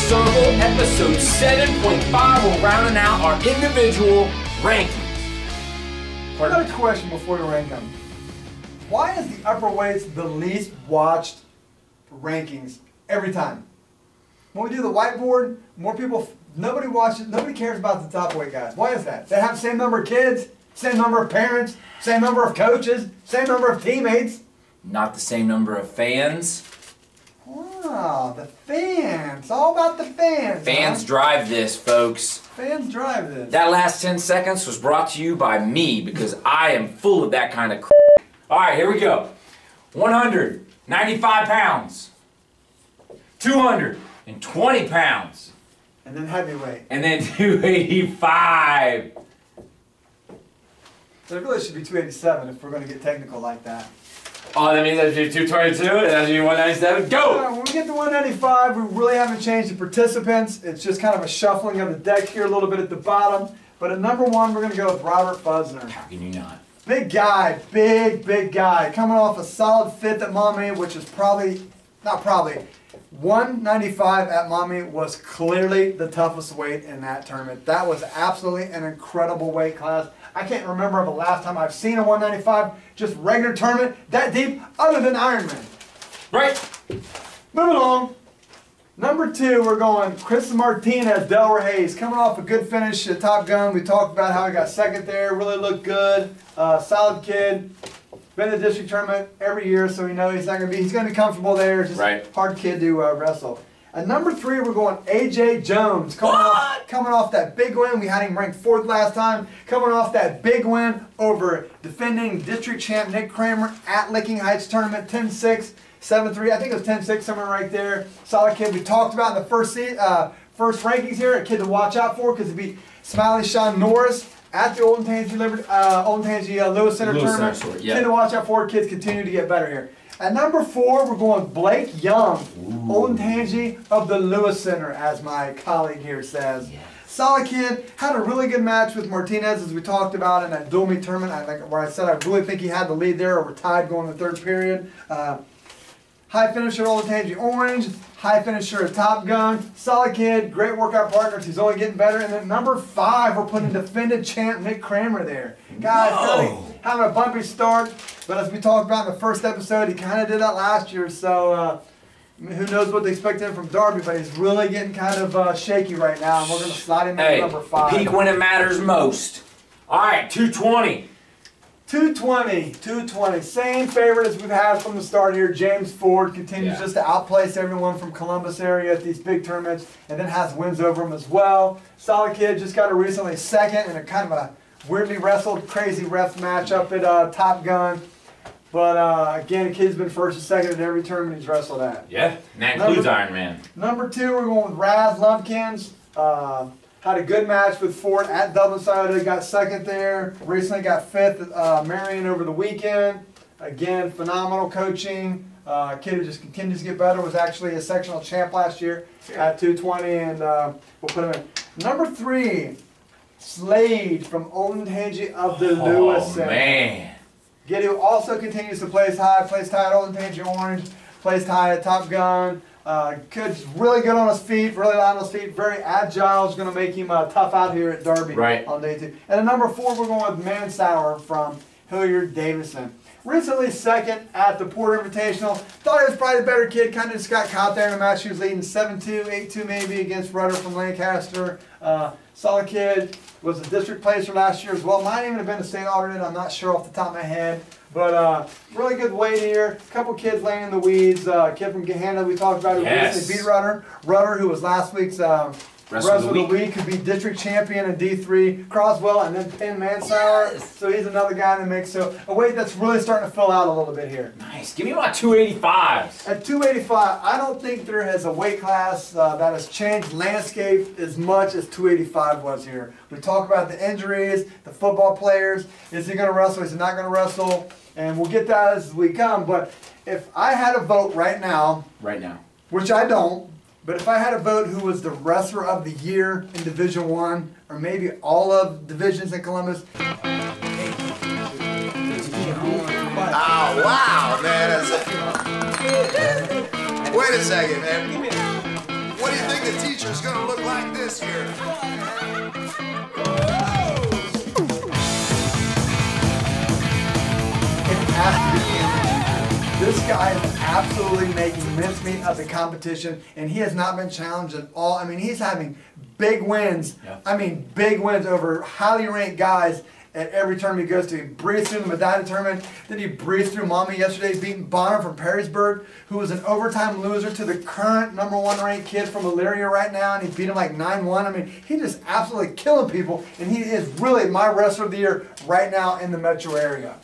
Circle, episode 7.5. We're rounding out our individual rankings. I got a question before you rank them. Why is the upper weights the least watched rankings every time? When we do the whiteboard, more people, nobody watches, nobody cares about the top weight guys. Why is that? They have the same number of kids, same number of parents, same number of coaches, same number of teammates. Not the same number of fans. Wow, the fans. All about the fans. Fans drive this, folks. Fans drive this. That last 10 seconds was brought to you by me because I am full of that kind of crap. All right, here we go. 195 pounds. 220 pounds. And then heavyweight. And then 285. So it really should be 287 if we're going to get technical like that. Oh, that means that's 222 and that's 197. Go! When we get to 195, we really haven't changed the participants. It's just kind of a shuffling of the deck here a little bit at the bottom. But at number 1, we're going to go with Robert Fuzner. How can you not? Big guy, big guy. Coming off a solid 5th at Maumee, which is not probably, 195 at Maumee was clearly the toughest weight in that tournament. That was absolutely an incredible weight class. I can't remember the last time I've seen a 195, just regular tournament, that deep, other than Ironman. Right. Moving along. Number 2, we're going Chris Martinez, Delaware Hayes, coming off a good finish at Top Gun. We talked about how he got 2nd there, really looked good, solid kid. Been in the district tournament every year, so we know he's going to be comfortable there. Just hard kid to wrestle. At number 3, we're going AJ Jones, coming off that big win. We had him ranked 4th last time. Coming off that big win over defending district champ Nick Kramer at Licking Heights tournament, 10-6, 7-3. I think it was 10-6 somewhere right there. Solid kid. We talked about in the first rankings here, a kid to watch out for because he beat Smiley Sean Norris at the Olentangy Lewis Center tournament. Kid to watch out for. Kids continue to get better here. At number 4, we're going Blake Young, Olentangy of the Lewis Center, as my colleague here says. Yes. Solid kid, had a really good match with Martinez, as we talked about in that dual meet tournament, where I said I really think he had the lead there, or we're tied going the 3rd period. High finisher at Olentangy Orange, high finisher at Top Gun, solid kid, great workout partners, he's only getting better. And then number 5, we're putting defended champ Nick Kramer there. Guys, really having a bumpy start, but as we talked about in the first episode, he kind of did that last year, so who knows what they expect him from Darby, but he's really getting kind of shaky right now, and we're going to slide him in number 5. Peak when it matters most. All right, 220. 220. Same favorite as we've had from the start here. James Ford continues just to outplace everyone from Columbus area at these big tournaments, and then has wins over them as well. Solid kid, just got a recently 2nd in a kind of a weirdly wrestled, crazy ref match up at Top Gun. But again, the kid's been 1st and 2nd at every tournament he's wrestled at. Yeah, and that includes Ironman. Number 2, we're going with Raz Lumpkins. Had a good match with Ford at Dublin Scioto, got 2nd there. Recently got 5th at Marion over the weekend. Again, phenomenal coaching. Kid who just continues to get better. Was actually a sectional champ last year at 220, and we'll put him in. Number 3, Slade from Olentangy of the Lewis Center. Oh, man. Kid who also continues to place high at Olentangy Orange, placed high at Top Gun. Kid's really good on his feet, really light on his feet, very agile. Is going to make him tough out here at Darby on day 2. And at number 4, we're going with Mansauer from Hilliard Davidson. Recently 2nd at the Porter Invitational. Thought he was probably the better kid. Kind of just got caught there in the match. He was leading 7-2, 8-2 maybe against Rudder from Lancaster. Solid kid. Was a district placer last year as well. Might even have been a state alternate. I'm not sure off the top of my head. But really good weight here. A couple kids laying in the weeds. Kid from Gahanna we talked about who recently beat Rudder. Rudder, who was last week's Wrestler of the Week, could be district champion in D3. Croswell and then Penn Mansauer. So he's another guy that makes a weight that's really starting to fill out a little bit here. Nice. Give me my 285s. At 285, I don't think there has a weight class that has changed landscape as much as 285 was here. We talk about the injuries, the football players. Is he going to wrestle? Is he not going to wrestle? And we'll get that as we come. But if I had a vote right now, which I don't, but if I had a vote who was the wrestler of the year in Division I, or maybe all of divisions in Columbus. Oh, wow, man. Wait a second, man. What do you think the teacher's gonna look like this year? It has to be Anthony. This guy is absolutely making mincemeat of the competition, and he has not been challenged at all. I mean, he's having big wins. Yeah. I mean, big wins over highly ranked guys at every tournament he goes to. He breezed through the Medina tournament. Then he breezed through Mommy yesterday, beating Bonner from Perrysburg, who was an overtime loser to the current #1 ranked kid from Elyria right now, and he beat him like 9-1. I mean, he just absolutely killing people, and he is really my wrestler of the year right now in the metro area.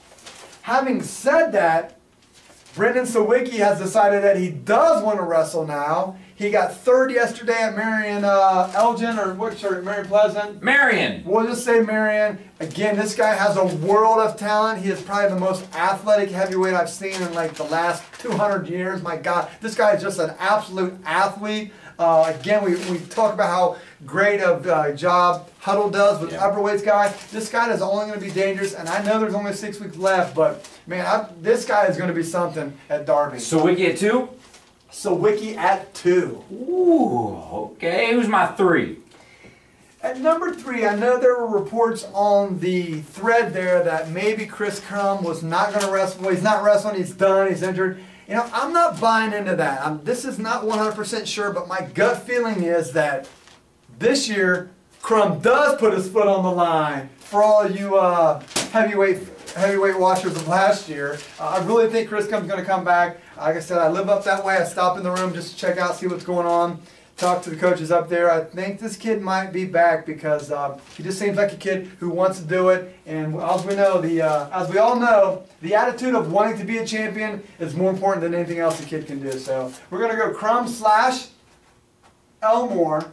Having said that, Brendan Sawicki has decided that he does want to wrestle now. He got third yesterday at Marion Elgin, or what's her, Marion Pleasant? Marion. We'll just say Marion. Again, this guy has a world of talent. He is probably the most athletic heavyweight I've seen in like the last 200 years. My God, this guy is just an absolute athlete. Again, we talk about how great of a job Huddle does with upperweights guy. This guy is only going to be dangerous, and I know there's only 6 weeks left, but man, this guy is going to be something at Darby. Sawicki at 2? Sawicki at 2. Ooh, okay. Who's my 3? At number 3, I know there were reports on the thread there that maybe Chris Crum was not going to wrestle. Well, he's not wrestling. He's done. He's injured. You know, I'm not buying into that. This is not 100% sure, but my gut feeling is that this year, Crum does put his foot on the line for all you heavyweight watchers of last year. I really think Chris Crum's going to come back. Like I said, I live up that way. I stop in the room just to check out, see what's going on, talk to the coaches up there. I think this kid might be back because he just seems like a kid who wants to do it. And as we know, as we all know, the attitude of wanting to be a champion is more important than anything else a kid can do. So we're going to go Crum / Elmore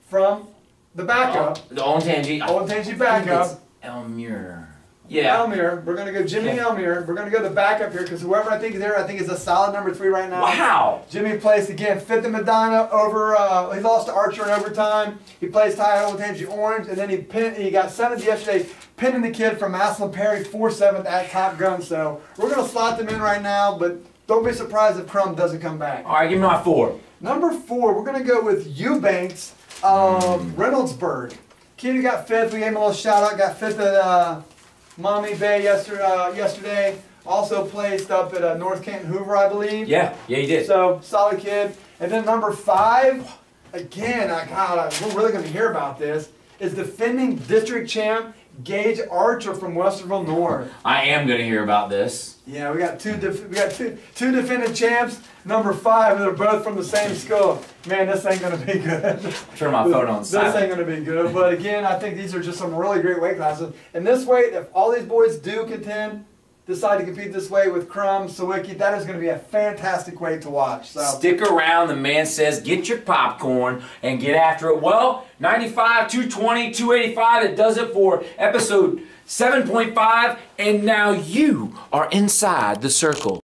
from the backup. The Olentangy. Olentangy backup. Elmure. Yeah. Elmire. We're going to go Jimmy Elmire. We're going to go the backup here because whoever I think is there, I think is a solid number 3 right now. Wow. Jimmy placed again, 5th in Medina over, he lost to Archer in overtime. He placed high at Olentangy Orange, and then he got 7th yesterday, pinning the kid from Maslin Perry, 4-7 at Top Gun. So we're going to slot them in right now, but don't be surprised if Crum doesn't come back. All right, give me my 4. Number 4, we're going to go with Eubanks of Reynoldsburg. Kid who got 5th, we gave him a little shout out, got 5th at Mommy Bay yesterday. Also placed up at North Canton Hoover, I believe. Yeah, he did. So, solid kid. And then number 5, again, we're really going to hear about this, is defending district champ Gage Archer from Westerville North. I am going to hear about this. Yeah, we got two defending champs. Number 5, and they're both from the same school. Man, this ain't going to be good. Turn my phone on silent. This ain't going to be good. But again, I think these are just some really great weight classes. And this weight, if all these boys do contend, decide to compete this way with Crum, Sawicki, that is going to be a fantastic weight to watch. So stick around. The man says, get your popcorn and get after it. Well, 95, 220, 285, that does it for episode 7.5. And now you are inside the circle.